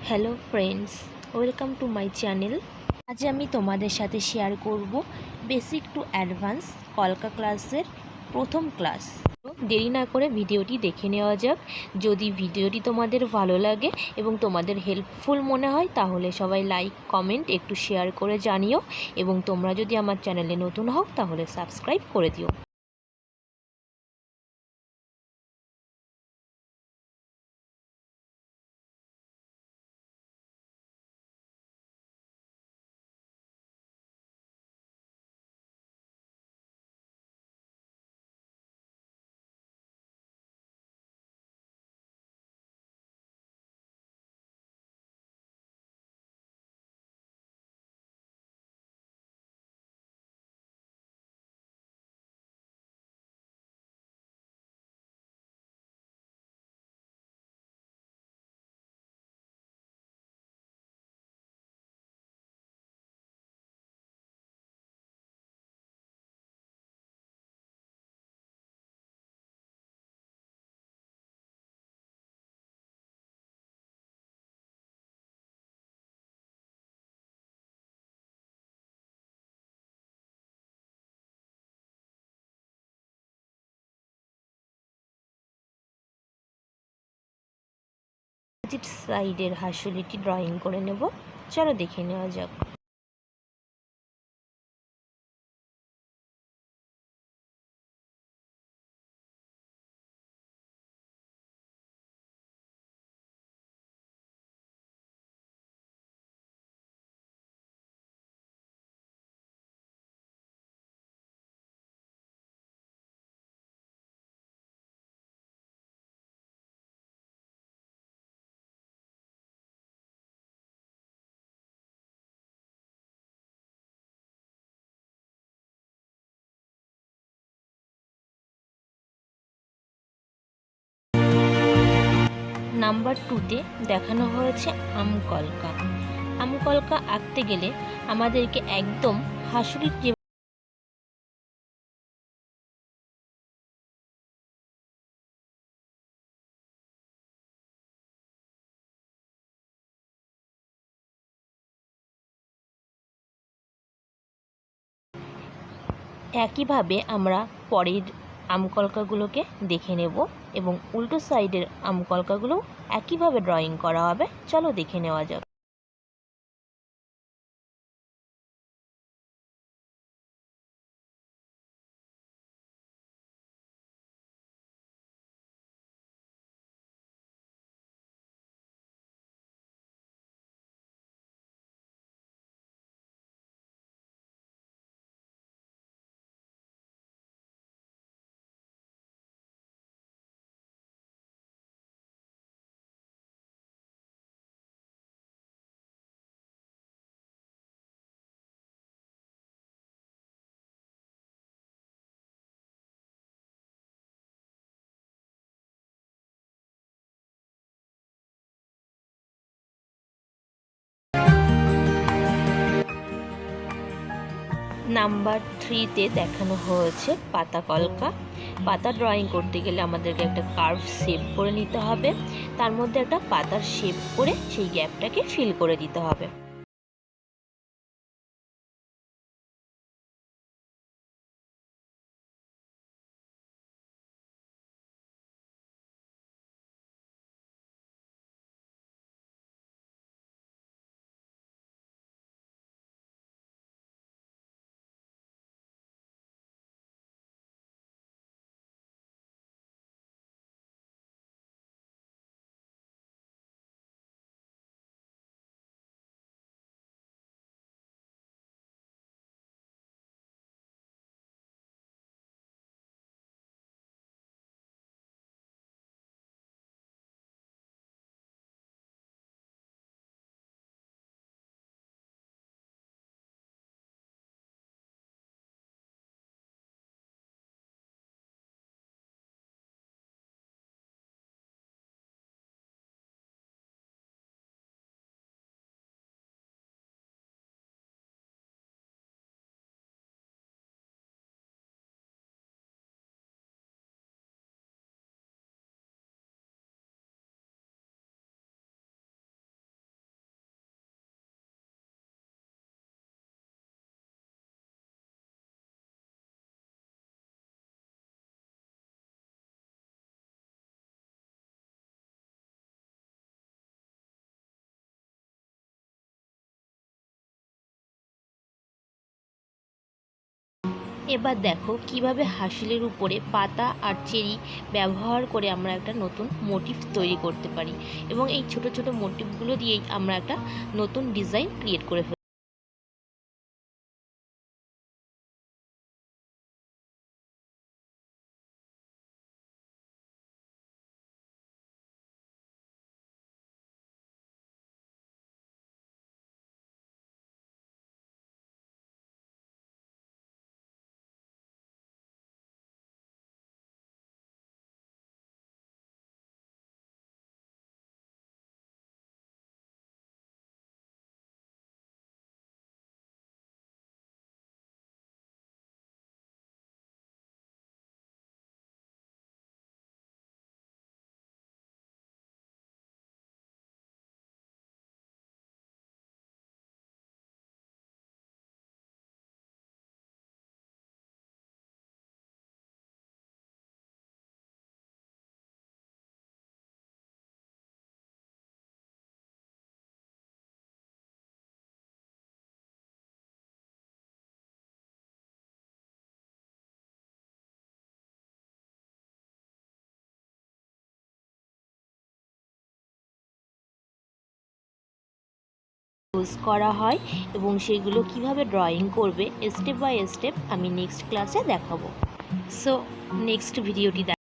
Hello friends, welcome to my channel. আজ আমি তোমাদের সাথে শেয়ার করব বেসিক টু অ্যাডভান্স কলকা ক্লাসের প্রথম ক্লাস। তো দেরি না করে ভিডিওটি দেখে নেওয়া যাক। যদি ভিডিওটি তোমাদের ভালো লাগে এবং তোমাদের হেল্পফুল মনে হয় তাহলে সবাই লাইক, কমেন্ট, একটু শেয়ার করে জানিও এবং তোমরা যদি আমার চ্যানেলে নতুন হও তাহলে সাবস্ক্রাইব করে দিও। অপোজিট সাইডের হাঁসুলিটি ড্রয়িং করে নেব। চলো দেখে নেওয়া যাক। নাম্বার 2তে দেখানো হয়েছে আমকলকা। আমকলকা আঁকতে গেলে আমাদেরকে একদম হাঁসুলির যে একইভাবে আমরা পরের আমকলকাগুলোকে দেখে নেব এবং উল্টো সাইডের আমকলকাগুলো একইভাবে ড্রয়িং করা হবে। চলো দেখে নেওয়া যাক। নাম্বার 3তে দেখানো হয়েছে পাতা কলকা। পাতা ড্রয়িং করতে গেলে আমাদেরকে একটা কার্ভ শেপ করে নিতে হবে, তার মধ্যে একটা পাতার শেপ করে সেই গ্যাপটাকে ফিল করে দিতে হবে। এবার দেখো কিভাবে হাসিলের উপরে পাতা আর চেরি ব্যবহার করে আমরা একটা নতুন মোটিভ তৈরি করতে পারি এবং এই ছোট ছোট মোটিভগুলো দিয়েই আমরা একটা নতুন ডিজাইন ক্রিয়েট করে ফেলি। ইউজ করা হয় এবং সেগুলো কিভাবে ড্রয়িং করবে স্টেপ বাই স্টেপ আমি নেক্সট ক্লাসে দেখাবো। সো নেক্সট ভিডিওটি